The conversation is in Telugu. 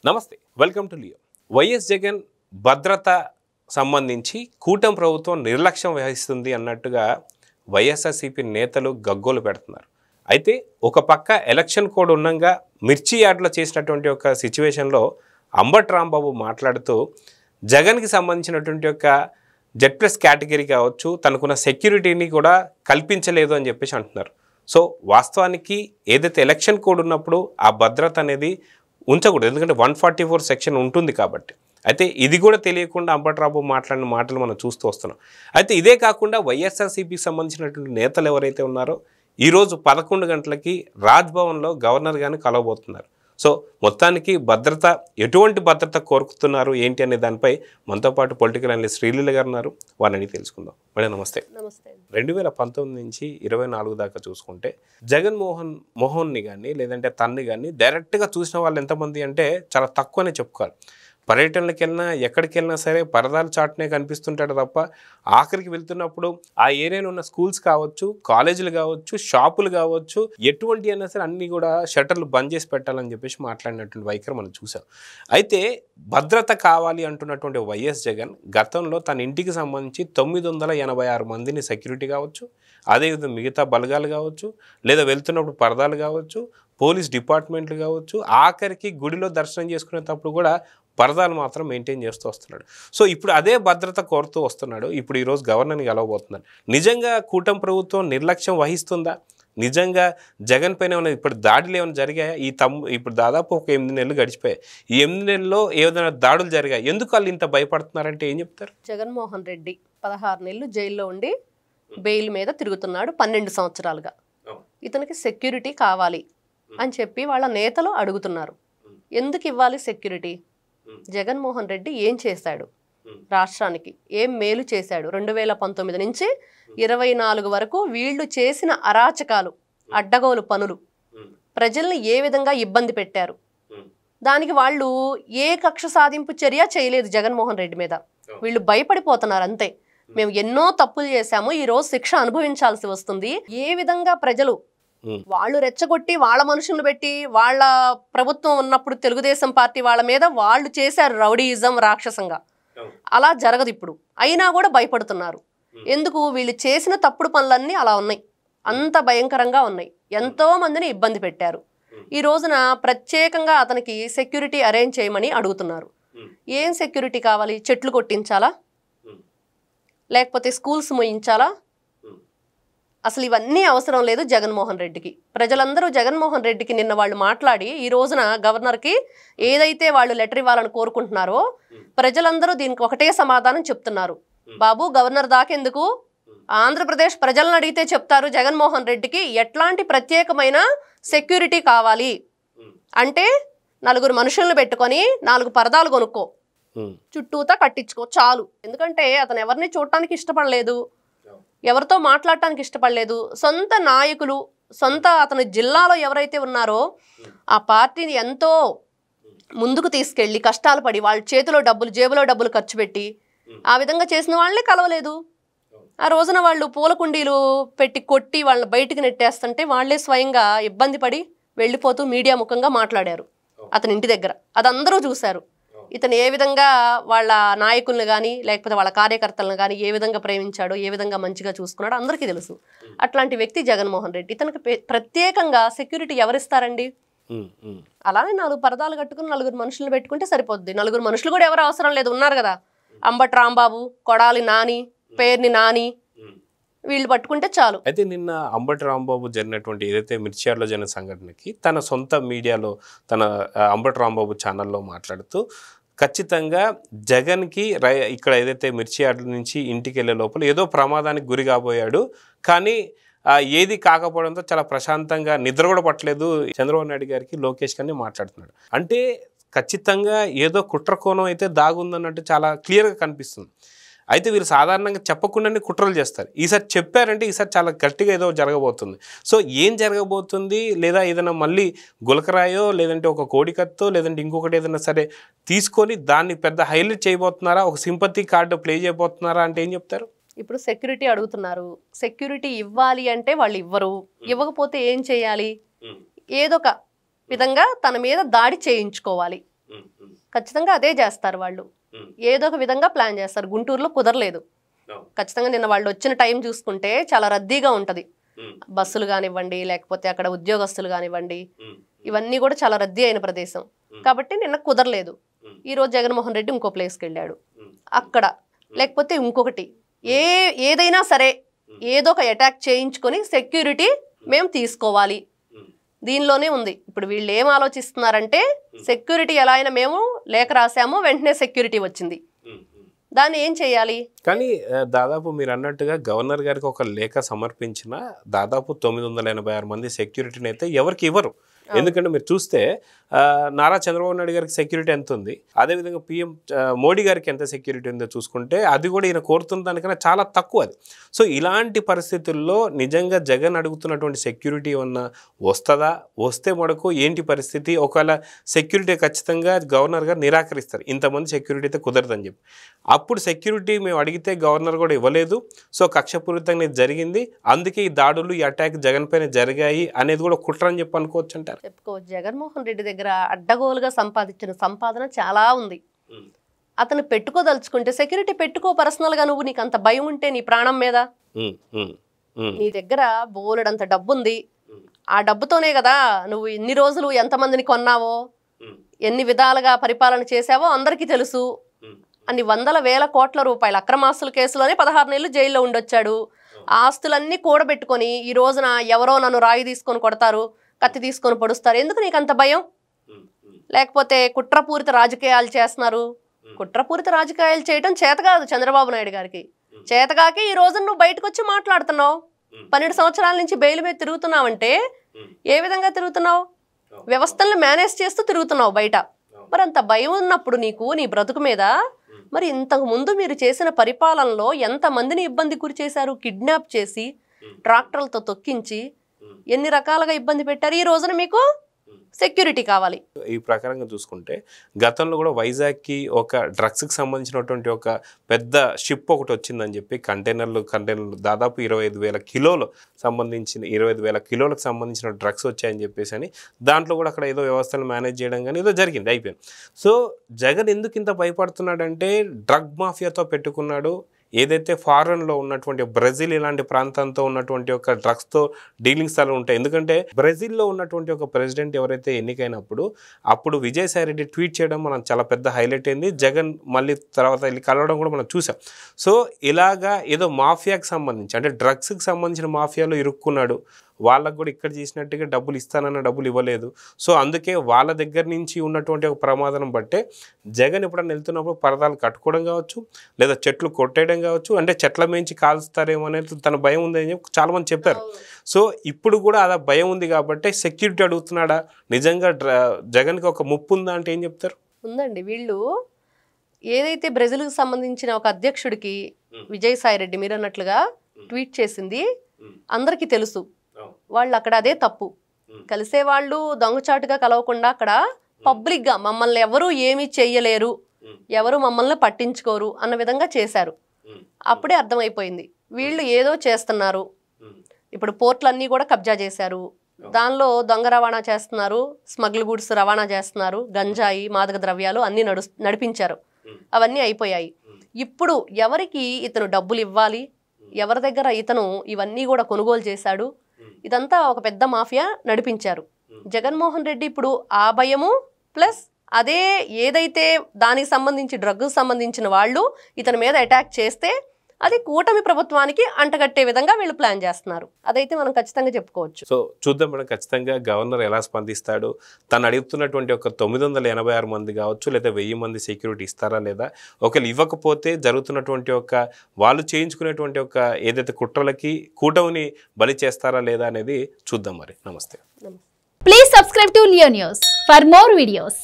నమస్తే, welcome to Leo. YS Jagan భద్రత సంబంధించి కూటమి ప్రభుత్వం నిర్లక్ష్యం వహిస్తుంది అన్నట్టుగా వైఎస్ఆర్సీపీ నేతలు గగ్గోలు పెడుతున్నారు. అయితే ఒక పక్క ఎలక్షన్ కోడ్ ఉండగా మిర్చి యార్డ్లో చేసినటువంటి ఒక సిచ్యువేషన్లో అంబటి రాంబాబు మాట్లాడుతూ జగన్కి సంబంధించినటువంటి ఒక Z+ కేటగిరీ కావచ్చు, తనకున్న సెక్యూరిటీని కూడా కల్పించలేదు అని చెప్పేసి అంటున్నారు. సో వాస్తవానికి ఏదైతే ఎలక్షన్ కోడ్ ఉన్నప్పుడు ఆ భద్రత అనేది ఉంచకూడదు, ఎందుకంటే 144 సెక్షన్ ఉంటుంది కాబట్టి. అయితే ఇది కూడా తెలియకుండా అంబటి రాంబాబు మాట్లాడిన మాటలు మనం చూస్తూ వస్తున్నాం. అయితే ఇదే కాకుండా వైఎస్ఆర్సీపీకి సంబంధించినటువంటి నేతలు ఎవరైతే ఉన్నారో ఈరోజు 11 గంటలకి రాజ్భవన్లో గవర్నర్ గారిని కలవబోతున్నారు. సో మొత్తానికి భద్రత, ఎటువంటి భద్రత కోరుకుతున్నారు ఏంటి అనే దానిపై మనతో పాటు పొలిటికల్ అనలిస్ట్ శ్రీలీల గారు ఉన్నారు. వారిని తెలుసుకుందాం. మేడం నమస్తే. 2019 నుంచి 24 దాకా చూసుకుంటే జగన్మోహన్ని కానీ లేదంటే తన్ని కానీ డైరెక్ట్గా చూసిన వాళ్ళు ఎంతమంది అంటే చాలా తక్కువనే చెప్పుకోవాలి. పర్యటనలకు వెళ్ళినా ఎక్కడికి వెళ్ళినా సరే పరదాలు చాటునే కనిపిస్తుంటాడు తప్ప ఆఖరికి వెళ్తున్నప్పుడు ఆ ఏరియాలో ఉన్న స్కూల్స్ కావచ్చు, కాలేజీలు కావచ్చు, షాపులు కావచ్చు, ఎటువంటి అయినా సరే అన్నీ కూడా షట్టర్లు బంద్ చేసి పెట్టాలని చెప్పేసి మాట్లాడినటువంటి వైఖరి మనం చూసాం. అయితే భద్రత కావాలి అంటున్నటువంటి వైఎస్ జగన్ గతంలో తన ఇంటికి సంబంధించి 986 మందిని సెక్యూరిటీ కావచ్చు, అదేవిధంగా మిగతా బలగాలు కావచ్చు, లేదా వెళ్తున్నప్పుడు పరదాలు కావచ్చు, పోలీస్ డిపార్ట్మెంట్లు కావచ్చు, ఆఖరికి గుడిలో దర్శనం చేసుకునేటప్పుడు కూడా పరదాలు మాత్రం మెయింటైన్ చేస్తూ వస్తున్నాడు. సో ఇప్పుడు అదే భద్రత కోరుతూ వస్తున్నాడు. ఇప్పుడు ఈరోజు గవర్నర్ని కలవబోతున్నాడు. నిజంగా కూటమి ప్రభుత్వం నిర్లక్ష్యం వహిస్తుందా? నిజంగా జగన్ పైన ఏమైనా ఇప్పుడు దాడులు ఏమైనా జరిగాయా? ఇప్పుడు దాదాపు ఒక 8 నెలలు గడిచిపోయాయి. ఈ 8 నెలల్లో ఏదైనా దాడులు జరిగాయి? ఎందుకు వాళ్ళు ఇంత భయపడుతున్నారంటే ఏం చెప్తారు? జగన్మోహన్ రెడ్డి 16 నెలలు జైల్లో ఉండి బెయిల్ మీద తిరుగుతున్నాడు 12 సంవత్సరాలుగా. ఇతనికి సెక్యూరిటీ కావాలి అని చెప్పి వాళ్ళ నేతలు అడుగుతున్నారు. ఎందుకు ఇవ్వాలి సెక్యూరిటీ? జగన్మోహన్ రెడ్డి ఏం చేశాడు రాష్ట్రానికి? ఏం మేలు చేశాడు? 2019 నుంచి 24 వరకు వీళ్ళు చేసిన అరాచకాలు, అడ్డగోలు పనులు, ప్రజల్ని ఏ విధంగా ఇబ్బంది పెట్టారు? దానికి వాళ్ళు ఏ కక్ష సాధింపు చర్య చేయలేదు జగన్మోహన్ రెడ్డి మీద. వీళ్ళు భయపడిపోతున్నారు అంతే. మేము ఎన్నో తప్పులు చేశాము, ఈరోజు శిక్ష అనుభవించాల్సి వస్తుంది. ఏ విధంగా ప్రజలు వాళ్ళు రెచ్చగొట్టి వాళ్ళ మనుషులను పెట్టి వాళ్ళ ప్రభుత్వం ఉన్నప్పుడు తెలుగుదేశం పార్టీ వాళ్ళ మీద వాళ్ళు చేశారు రౌడీయిజం, రాక్షసంగా. అలా జరగదు ఇప్పుడు. అయినా కూడా భయపడుతున్నారు. ఎందుకు? వీళ్ళు చేసిన తప్పుడు పనులన్నీ అలా ఉన్నాయి, అంత భయంకరంగా ఉన్నాయి, ఎంతో మందిని ఇబ్బంది పెట్టారు. ఈ రోజున ప్రత్యేకంగా అతనికి సెక్యూరిటీ అరేంజ్ చేయమని అడుగుతున్నారు. ఏం సెక్యూరిటీ కావాలి? చెట్లు కొట్టించాలా? లేకపోతే స్కూల్స్ మోయించాలా? అసలు ఇవన్నీ అవసరం లేదు జగన్మోహన్ రెడ్డికి. ప్రజలందరూ జగన్మోహన్ రెడ్డికి నిన్న వాళ్ళు మాట్లాడి ఈ రోజున గవర్నర్కి ఏదైతే వాళ్ళు లెటర్ ఇవ్వాలని కోరుకుంటున్నారో ప్రజలందరూ దీనికి ఒకటే సమాధానం చెప్తున్నారు. బాబు, గవర్నర్ దాకెందుకు? ఆంధ్రప్రదేశ్ ప్రజలను అడిగితే చెప్తారు జగన్మోహన్ రెడ్డికి ఎట్లాంటి ప్రత్యేకమైన సెక్యూరిటీ కావాలి అంటే 4 మనుషులను పెట్టుకొని 4 పరదాలు కొనుక్కో, చుట్టూతా కట్టించుకో చాలు. ఎందుకంటే అతను ఎవరిని చూడటానికి ఇష్టపడలేదు, ఎవరితో మాట్లాడటానికి ఇష్టపడలేదు. సొంత నాయకులు, సొంత అతని జిల్లాలో ఎవరైతే ఉన్నారో ఆ పార్టీని ఎంతో ముందుకు తీసుకెళ్ళి కష్టాలు పడి వాళ్ళ చేతిలో డబ్బులు, జేబులో డబ్బులు ఖర్చు పెట్టి ఆ విధంగా చేసిన వాళ్ళే కలవలేదు. ఆ రోజున వాళ్ళు పూల కుండీలు పెట్టి కొట్టి వాళ్ళని బయటికి నెట్టేస్తుంటే వాళ్ళే స్వయంగా ఇబ్బంది పడి వెళ్ళిపోతూ మీడియా ముఖంగా మాట్లాడారు అతని ఇంటి దగ్గర. అది అందరూ చూశారు. ఇతను ఏ విధంగా వాళ్ళ నాయకులను కానీ లేకపోతే వాళ్ళ కార్యకర్తలను కానీ ఏ విధంగా ప్రేమించాడో, ఏ విధంగా మంచిగా చూసుకున్నాడో అందరికీ తెలుసు. అట్లాంటి వ్యక్తి జగన్మోహన్ రెడ్డి. ఇతనికి ప్రత్యేకంగా సెక్యూరిటీ ఎవరిస్తారండి? అలానే 4 పరదాలు కట్టుకుని 4 మనుషులు పెట్టుకుంటే సరిపోద్ది. 4 మనుషులు కూడా ఎవరు అవసరం లేదు, ఉన్నారు కదా. అంబటి రాంబాబు, కొడాలి నాని, పేర్ని నాని, వీళ్ళు పట్టుకుంటే చాలు. అయితే నిన్న అంబటి రాంబాబు జరిగినటువంటి ఏదైతే మిర్చియార్లో జరిగిన సంఘటనకి తన సొంత మీడియాలో, తన అంబటి రాంబాబు ఛానల్లో మాట్లాడుతూ ఖచ్చితంగా జగన్కి ఇక్కడ ఏదైతే మిర్చియార్డ్ నుంచి ఇంటికి వెళ్ళే లోపల ఏదో ప్రమాదానికి గురి కాబోయాడు, కానీ ఏది కాకపోవడంతో చాలా ప్రశాంతంగా నిద్ర కూడా పట్టలేదు చంద్రబాబు నాయుడు గారికి, లోకేష్ గారిని మాట్లాడుతున్నాడు. అంటే ఖచ్చితంగా ఏదో కుట్రకోణం అయితే దాగుందన్నట్టు చాలా క్లియర్గా కనిపిస్తుంది. అయితే వీరు సాధారణంగా చెప్పకుండానే కుట్రలు చేస్తారు. ఈసారి చెప్పారంటే ఈసారి చాలా గట్టిగా ఏదో జరగబోతుంది. సో ఏం జరగబోతుంది? లేదా ఏదైనా మళ్ళీ గులకరాయో, లేదంటే ఒక కోడికత్తో, లేదంటే ఇంకొకటి ఏదైనా సరే తీసుకొని దాన్ని పెద్ద హైలైట్ చేయబోతున్నారా? ఒక సింపతి కార్డు ప్లే చేయబోతున్నారా అంటే ఏం చెప్తారు? ఇప్పుడు సెక్యూరిటీ అడుగుతున్నారు. సెక్యూరిటీ ఇవ్వాలి అంటే వాళ్ళు ఇవ్వరు. ఇవ్వకపోతే ఏం చేయాలి? ఏదో ఒక విధంగా తన మీద దాడి చేయించుకోవాలి. ఖచ్చితంగా అదే చేస్తారు వాళ్ళు. ఏదో ఒక విధంగా ప్లాన్ చేస్తారు. గుంటూరులో కుదరలేదు. ఖచ్చితంగా నిన్న వాళ్ళు వచ్చిన టైం చూసుకుంటే చాలా రద్దీగా ఉంటుంది. బస్సులు కానివ్వండి, లేకపోతే అక్కడ ఉద్యోగస్తులు కానివ్వండి, ఇవన్నీ కూడా చాలా రద్దీ అయిన ప్రదేశం కాబట్టి నిన్న కుదరలేదు. ఈరోజు జగన్మోహన్ రెడ్డి ఇంకో ప్లేస్కి వెళ్ళాడు. అక్కడ లేకపోతే ఇంకొకటి ఏదైనా సరే ఏదో ఒక అటాక్ చేయించుకొని సెక్యూరిటీ మేము తీసుకోవాలి, దీనిలోనే ఉంది. ఇప్పుడు వీళ్ళు ఏం ఆలోచిస్తున్నారంటే సెక్యూరిటీ ఎలా అయినా మేము లేఖ రాసాము, వెంటనే సెక్యూరిటీ వచ్చింది, దాన్ని ఏం చేయాలి? కానీ దాదాపు మీరు అన్నట్టుగా గవర్నర్ గారికి ఒక లేఖ సమర్పించిన దాదాపు 986 మంది సెక్యూరిటీని అయితే ఎవరికి ఇవ్వరు. ఎందుకంటే మీరు చూస్తే నారా చంద్రబాబు నాయుడు గారికి సెక్యూరిటీ ఎంత ఉంది, అదేవిధంగా పిఎం మోడీ గారికి ఎంత సెక్యూరిటీ ఉందో చూసుకుంటే అది కూడా ఈయన కోరుతున్న దానికన్నా చాలా తక్కువ అది. సో ఇలాంటి పరిస్థితుల్లో నిజంగా జగన్ అడుగుతున్నటువంటి సెక్యూరిటీ ఏమన్నా వస్తుందా, వస్తే మటుకు ఏంటి పరిస్థితి? ఒకవేళ సెక్యూరిటీ ఖచ్చితంగా గవర్నర్ గారు నిరాకరిస్తారు, ఇంతమంది సెక్యూరిటీ అయితే కుదరదని చెప్పి. అప్పుడు సెక్యూరిటీ మేము అడిగితే గవర్నర్ కూడా ఇవ్వలేదు, సో కక్షపూరితంగా ఇది జరిగింది, అందుకే ఈ దాడులు ఈ అటాక్ జగన్ పైన జరిగాయి అనేది కూడా కుట్ర అని చెప్పి అనుకోవచ్చు అంటారు. చెప్పుకోవచ్చు. జగన్మోహన్ రెడ్డి దగ్గర అడ్డగోలుగా సంపాదించిన సంపాదన చాలా ఉంది. అతను పెట్టుకోదలుచుకుంటే సెక్యూరిటీ పెట్టుకో పర్సనల్ గా. నువ్వు నీకు అంత భయం ఉంటే నీ ప్రాణం మీద, నీ దగ్గర బోలెడంత డబ్బు ఉంది, ఆ డబ్బుతోనే కదా నువ్వు ఇన్ని రోజులు ఎంతమందిని కొన్నావో, ఎన్ని విధాలుగా పరిపాలన చేశావో అందరికీ తెలుసు. అన్ని వందల వేల కోట్ల రూపాయల అక్రమాస్తుల కేసులోనే 16 నెలలు జైల్లో ఉండొచ్చాడు. ఆ ఆస్తులన్నీ కూడబెట్టుకొని ఈ రోజున ఎవరో నన్ను రాయి తీసుకొని కొడతారు, కత్తి తీసుకొని పొడుస్తారు, ఎందుకు నీకు అంత భయం? లేకపోతే కుట్రపూరిత రాజకీయాలు చేస్తున్నారు. కుట్రపూరిత రాజకీయాలు చేయడం చేత కాదు చంద్రబాబు నాయుడు గారికి. చేతగాకి ఈ రోజు నువ్వు బయటకు వచ్చి మాట్లాడుతున్నావు. 12 సంవత్సరాల నుంచి బెయిల్ మీద తిరుగుతున్నావంటే ఏ విధంగా తిరుగుతున్నావు? వ్యవస్థలను మేనేజ్ చేస్తూ తిరుగుతున్నావు బయట. మరి అంత భయం ఉన్నప్పుడు నీకు నీ బ్రతుకు మీద, మరి ఇంతకు ముందు మీరు చేసిన పరిపాలనలో ఎంతమందిని ఇబ్బంది గురి చేశారు? కిడ్నాప్ చేసి ట్రాక్టర్లతో తొక్కించి ఎన్ని రకాలుగా ఇబ్బంది పెట్టారు. ఈ రోజున మీకు సెక్యూరిటీ కావాలి. ఈ ప్రకారంగా చూసుకుంటే గతంలో కూడా వైజాగ్కి ఒక డ్రగ్స్కి సంబంధించినటువంటి ఒక పెద్ద షిప్ ఒకటి వచ్చిందని చెప్పి కంటైనర్లు దాదాపు 25,000 కిలోలు సంబంధించిన 25,000 కిలోలకు సంబంధించిన డ్రగ్స్ వచ్చాయని చెప్పేసి అని దాంట్లో కూడా అక్కడ ఏదో వ్యవస్థను మేనేజ్ చేయడం కానీ ఏదో జరిగింది, అయిపోయింది. సో జగన్ ఎందుకు ఇంత భయపడుతున్నాడంటే డ్రగ్ మాఫియాతో పెట్టుకున్నాడు. ఏదైతే ఫారెన్లో ఉన్నటువంటి బ్రెజిల్ ఇలాంటి ప్రాంతంతో ఉన్నటువంటి ఒక డ్రగ్స్తో డీలింగ్స్ అలా ఉంటాయి. ఎందుకంటే బ్రెజిల్లో ఉన్నటువంటి ఒక ప్రెసిడెంట్ ఎవరైతే ఎన్నికైనప్పుడు అప్పుడు విజయసాయి రెడ్డి ట్వీట్ చేయడం మనం చాలా పెద్ద హైలైట్ అయింది. జగన్ మళ్ళీ తర్వాత వెళ్ళి కలవడం కూడా మనం చూసాం. సో ఇలాగా ఏదో మాఫియాకి సంబంధించి అంటే డ్రగ్స్కి సంబంధించిన మాఫియాలో ఇరుక్కున్నాడు. వాళ్ళకు కూడా ఇక్కడ చేసినట్టుగా డబ్బులు ఇస్తానన్న డబ్బులు ఇవ్వలేదు. సో అందుకే వాళ్ళ దగ్గర నుంచి ఉన్నటువంటి ఒక ప్రమాదం బట్టే జగన్ ఎప్పుడన్నా వెళ్తున్నప్పుడు పరదాలు కట్టుకోవడం కావచ్చు, లేదా చెట్లు కొట్టేయడం కావచ్చు, అంటే చెట్ల మించి కాల్స్తారేమో అనేది తన భయం ఉందని చెప్పి చాలామంది చెప్పారు. సో ఇప్పుడు కూడా అలా భయం ఉంది కాబట్టి సెక్యూరిటీ అడుగుతున్నాడా? నిజంగా జగన్కి ఒక ముప్పు ఉందా అంటే ఏం చెప్తారు? ఉందండి. వీళ్ళు ఏదైతే బ్రెజిల్కి సంబంధించిన ఒక అధ్యక్షుడికి విజయసాయి రెడ్డి మీరు అన్నట్లుగా ట్వీట్ చేసింది అందరికీ తెలుసు. వాళ్ళు అక్కడ అదే తప్పు. కలిసే వాళ్ళు దొంగచాటుగా కలవకుండా అక్కడ పబ్లిక్గా మమ్మల్ని ఎవరు ఏమీ చెయ్యలేరు, ఎవరు మమ్మల్ని పట్టించుకోరు అన్న విధంగా చేశారు. అప్పుడే అర్థమైపోయింది వీళ్ళు ఏదో చేస్తున్నారు. ఇప్పుడు పోర్ట్లన్నీ కూడా కబ్జా చేశారు, దానిలో దొంగ రవాణా చేస్తున్నారు, స్మగ్ల్ గుడ్స్ రవాణా చేస్తున్నారు, గంజాయి మాదక ద్రవ్యాలు అన్నీ నడిపించారు. అవన్నీ అయిపోయాయి. ఇప్పుడు ఎవరికి ఇతను డబ్బులు ఇవ్వాలి, ఎవరి దగ్గర ఇతను ఇవన్నీ కూడా కొనుగోలు చేశాడు, ఇదంతా ఒక పెద్ద మాఫియా నడిపించారు. జగన్మోహన్ రెడ్డి ఇప్పుడు ఆ భయము ప్లస్ అదే ఏదైతే దానికి సంబంధించి డ్రగ్కు సంబంధించిన వాళ్ళు ఇతని మీద అటాక్ చేస్తే అది కూటమి ప్రభుత్వానికి అంటగట్టే విధంగా వీళ్ళు ప్లాన్ చేస్తున్నారు. అదైతే మనం ఖచ్చితంగా చెప్పుకోవచ్చు. సో చూద్దాం మేడం, ఖచ్చితంగా గవర్నర్ ఎలా స్పందిస్తాడు. తను అడుగుతున్నటువంటి ఒక 986 మంది కావచ్చు, లేదా 1000 మంది సెక్యూరిటీ ఇస్తారా లేదా, ఒకవేళ ఇవ్వకపోతే జరుగుతున్నటువంటి ఒక వాళ్ళు చేయించుకునేటువంటి ఒక ఏదైతే కుట్రలకి కూటమిని బలి చేస్తారా లేదా అనేది చూద్దాం. మరి నమస్తే. Please subscribe to Leo news for more videos.